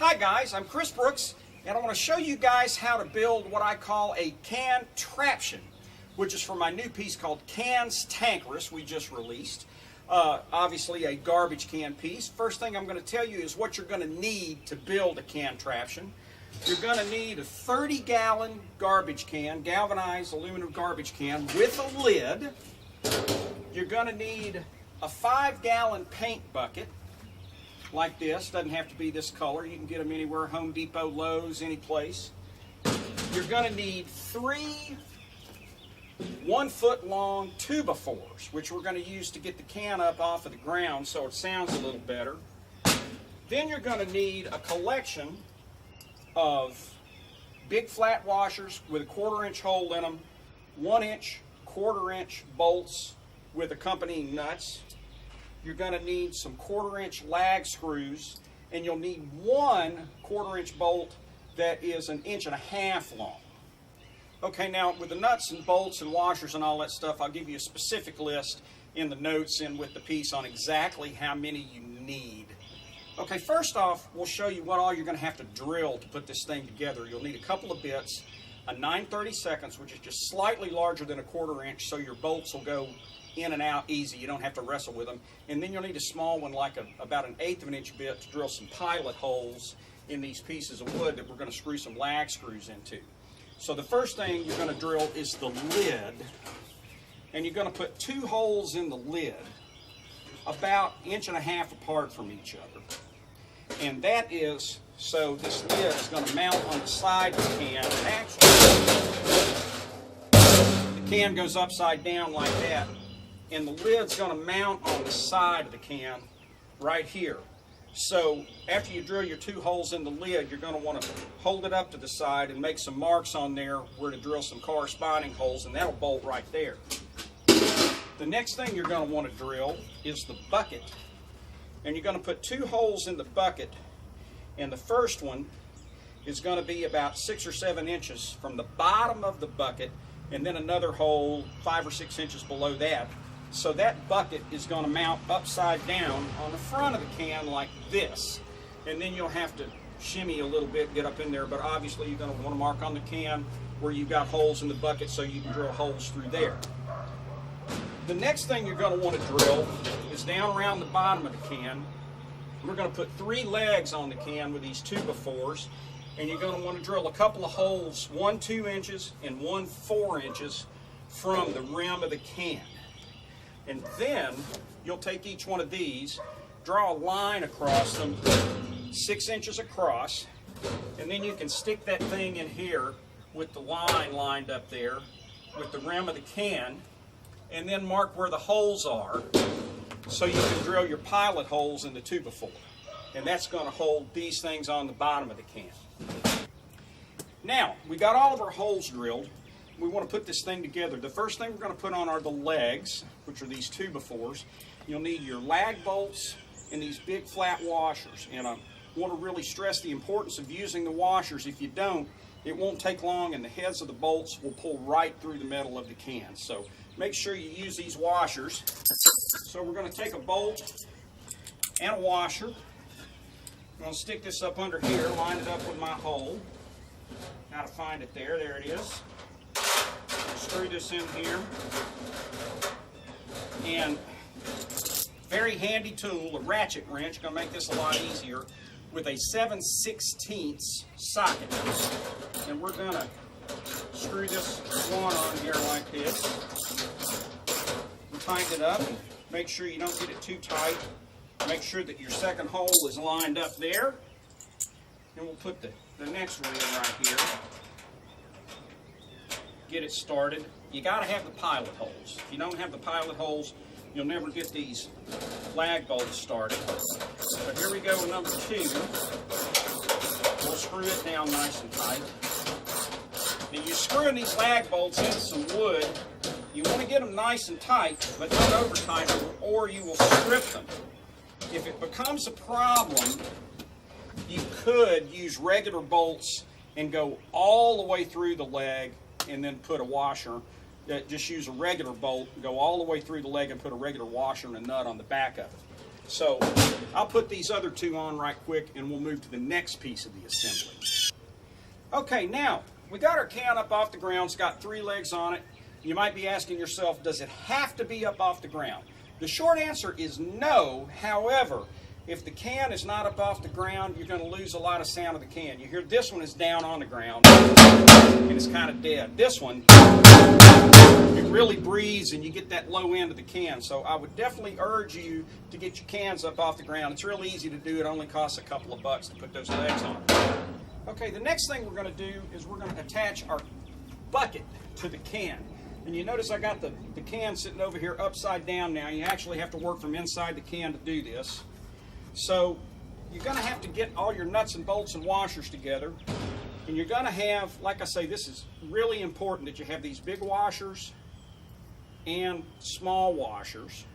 Hi guys, I'm Chris Brooks, and I want to show you guys how to build what I call a CANtraption, which is for my new piece called CANtraption we just released. Obviously a garbage can piece. First thing I'm going to tell you is what you're going to need to build a CANtraption. You're going to need a 30-gallon garbage can, galvanized aluminum garbage can with a lid. You're going to need a 5-gallon paint bucket like this. Doesn't have to be this color. You can get them anywhere, Home Depot, Lowe's, any place. You're going to need 3 1-foot-long 2x4s, which we're going to use to get the can up off of the ground so it sounds a little better. Then you're going to need a collection of big flat washers with a 1/4-inch hole in them, 1-inch, 1/4-inch bolts with accompanying nuts. You're going to need some 1/4-inch lag screws, and you'll need 1 1/4-inch bolt that is 1.5 inches long. Okay, now with the nuts and bolts and washers and all that stuff, I'll give you a specific list in the notes and with the piece on exactly how many you need. Okay, first off, we'll show you what all you're going to have to drill to put this thing together. You'll need a couple of bits, a 9/32, which is just slightly larger than a 1/4 inch, so your bolts will go in and out easy. You don't have to wrestle with them. And then you'll need a small one, like about 1/8 of an inch bit, to drill some pilot holes in these pieces of wood that we're going to screw some lag screws into. So the first thing you're going to drill is the lid, and you're going to put 2 holes in the lid about 1.5 inches apart from each other. And that is so this lid is going to mount on the side of the can. Actually, the can goes upside down like that, and the lid's going to mount on the side of the can right here. So after you drill your 2 holes in the lid, you're going to want to hold it up to the side and make some marks on there where to drill some corresponding holes, and that'll bolt right there. The next thing you're going to want to drill is the bucket, and you're going to put 2 holes in the bucket, and the first one is going to be about 6 or 7 inches from the bottom of the bucket, and then another hole 5 or 6 inches below that. So that bucket is going to mount upside down on the front of the can like this. And then you'll have to shimmy a little bit, get up in there, but obviously you're going to want to mark on the can where you've got holes in the bucket so you can drill holes through there. The next thing you're going to want to drill is down around the bottom of the can. We're going to put 3 legs on the can with these 2x4s, and you're going to want to drill a couple of holes, one 2 inches and one 4 inches from the rim of the can. And then you'll take each one of these, draw a line across them 6 inches across, and then you can stick that thing in here with the line lined up there with the rim of the can, and then mark where the holes are so you can drill your pilot holes in the 2x4. And that's going to hold these things on the bottom of the can. Now, we got all of our holes drilled. We want to put this thing together. The first thing we're going to put on are the legs, which are these 2x4s. You'll need your lag bolts and these big flat washers. And I want to really stress the importance of using the washers. If you don't, it won't take long and the heads of the bolts will pull right through the metal of the can. So make sure you use these washers. So we're going to take a bolt and a washer. I'm going to stick this up under here, line it up with my hole. Got to find it there. There it is. Screw this in here, and very handy tool, a ratchet wrench, going to make this a lot easier, with a 7/16 socket. And we're going to screw this one on here like this and tighten it up. Make sure you don't get it too tight. Make sure that your second hole is lined up there, and we'll put the next one in right here. Get it started. You got to have the pilot holes. If you don't have the pilot holes, you'll never get these lag bolts started. So here we go with number 2. We'll screw it down nice and tight. And you're screwing these lag bolts into some wood. You want to get them nice and tight, but not over tight, or you will strip them. If it becomes a problem, you could use regular bolts and go all the way through the leg and then put a washer. Just use a regular bolt, go all the way through the leg and put a regular washer and a nut on the back of it. So I'll put these other two on right quick and we'll move to the next piece of the assembly. Okay, now we got our can up off the ground. It's got 3 legs on it. You might be asking yourself, does it have to be up off the ground? The short answer is no. However, if the can is not up off the ground, you're going to lose a lot of sound of the can. You hear this one is down on the ground and it's kind of dead. This one, it really breathes and you get that low end of the can. So I would definitely urge you to get your cans up off the ground. It's real easy to do. It only costs a couple of bucks to put those legs on. Okay, the next thing we're going to do is we're going to attach our bucket to the can. And you notice I got the can sitting over here upside down now. You actually have to work from inside the can to do this. So you're going to have to get all your nuts and bolts and washers together. And you're going to have, like I say, this is really important that you have these big washers and small washers.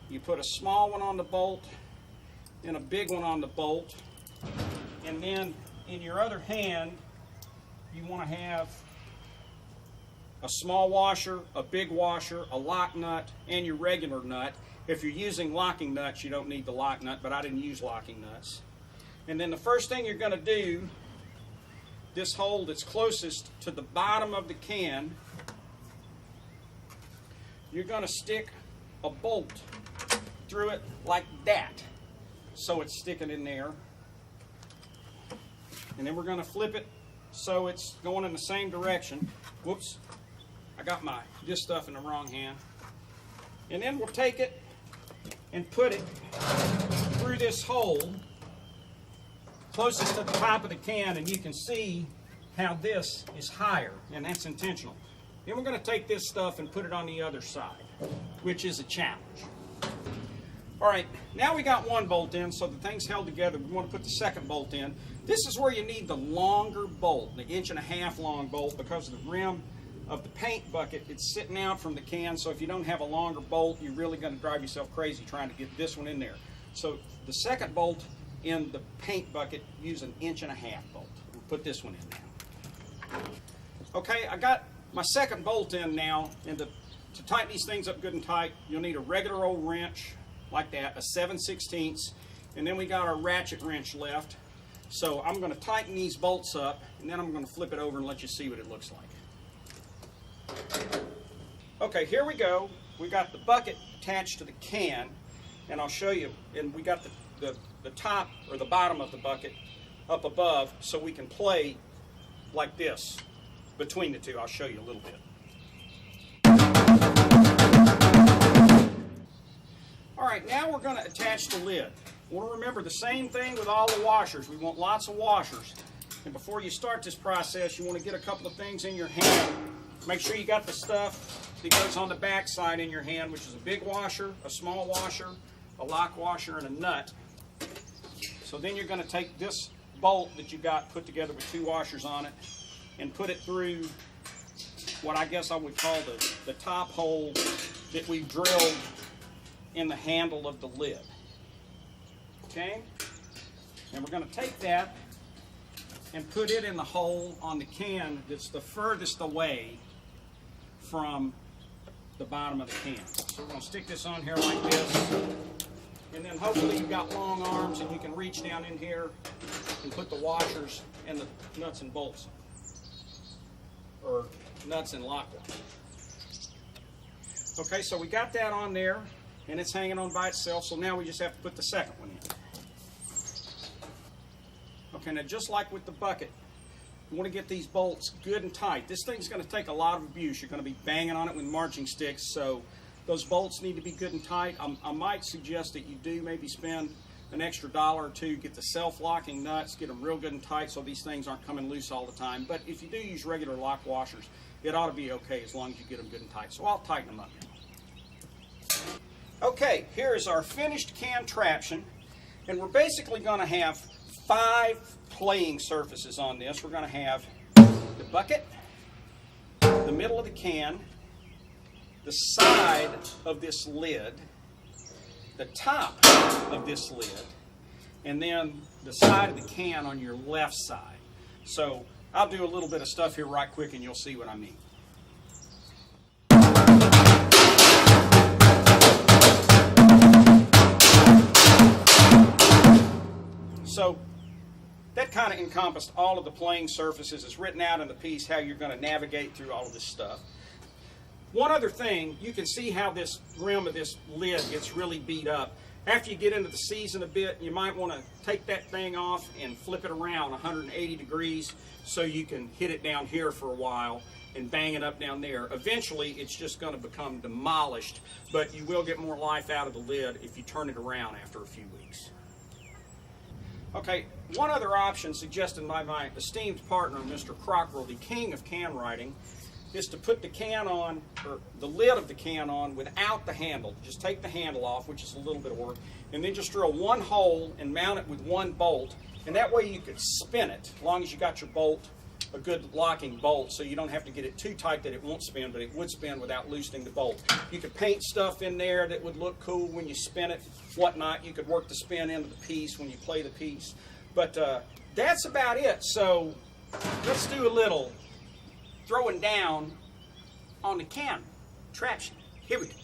You put a small one on the bolt and a big one on the bolt. And then in your other hand, you want to have a small washer, a big washer, a lock nut, and your regular nut. If you're using locking nuts, you don't need the lock nut, but I didn't use locking nuts. And then the first thing you're going to do, this hole that's closest to the bottom of the can, you're going to stick a bolt through it like that, so it's sticking in there. And then we're going to flip it so it's going in the same direction. Whoops, I got this stuff in the wrong hand. And then we'll take it and put it through this hole closest to the top of the can, and you can see how this is higher, and that's intentional. Then we're going to take this stuff and put it on the other side, which is a challenge. All right, now we got one bolt in, so the thing's held together. We want to put the second bolt in. This is where you need the longer bolt, the 1.5-inch long bolt, because of the rim of the paint bucket. It's sitting out from the can, so if you don't have a longer bolt, you're really going to drive yourself crazy trying to get this one in there. So the second bolt in the paint bucket, use an 1.5-inch bolt. We'll put this one in now. Okay, I got my second bolt in now, and to tighten these things up good and tight, you'll need a regular old wrench like that, a 7/16, and then we got our ratchet wrench left. So I'm going to tighten these bolts up, and then I'm going to flip it over and let you see what it looks like. Okay, here we go. We got the bucket attached to the can, and I'll show you. And we got the top or the bottom of the bucket up above, so we can play like this between the two. I'll show you a little bit. All right, now we're going to attach the lid. We want to remember the same thing with all the washers. We want lots of washers. And before you start this process, you want to get a couple of things in your hand. Make sure you got the stuff that goes on the back side in your hand, which is a big washer, a small washer, a lock washer, and a nut. So then you're going to take this bolt that you got put together with 2 washers on it and put it through what I guess I would call the top hole that we drilled in the handle of the lid. Okay? And we're going to take that and put it in the hole on the can that's the furthest away from the bottom of the can. So we're going to stick this on here like this, and then hopefully you've got long arms and you can reach down in here and put the washers and the nuts and bolts, or nuts and lock washers. Okay, so we got that on there and it's hanging on by itself, so now we just have to put the second one in. Okay, now just like with the bucket, you want to get these bolts good and tight. This thing's going to take a lot of abuse. You're going to be banging on it with marching sticks, so those bolts need to be good and tight. I might suggest that you do maybe spend an extra $1 or $2, get the self-locking nuts, get them real good and tight so these things aren't coming loose all the time. But if you do use regular lock washers, it ought to be okay as long as you get them good and tight. So I'll tighten them up now. Okay, here is our finished CANtraption, and we're basically going to have 5 playing surfaces on this. We're going to have the bucket, the middle of the can, the side of this lid, the top of this lid, and then the side of the can on your left side. So I'll do a little bit of stuff here right quick and you'll see what I mean. that kind of encompassed all of the playing surfaces. It's written out in the piece how you're going to navigate through all of this stuff. One other thing, you can see how this rim of this lid gets really beat up. After you get into the season a bit, you might want to take that thing off and flip it around 180 degrees so you can hit it down here for a while and bang it up down there. Eventually, it's just going to become demolished, but you will get more life out of the lid if you turn it around after a few weeks. Okay, one other option suggested by my esteemed partner, Mr. Cockrell, the king of can writing, is to put the can on, or the lid of the can on without the handle. Just take the handle off, which is a little bit of work, and then just drill one hole and mount it with one bolt, and that way you could spin it, as long as you got your bolt, a good locking bolt, so you don't have to get it too tight that it won't spin, but it would spin without loosening the bolt. You could paint stuff in there that would look cool when you spin it, whatnot. You could work the spin into the piece when you play the piece. But that's about it. So let's do a little throwing down on the CANtraption. Here we go.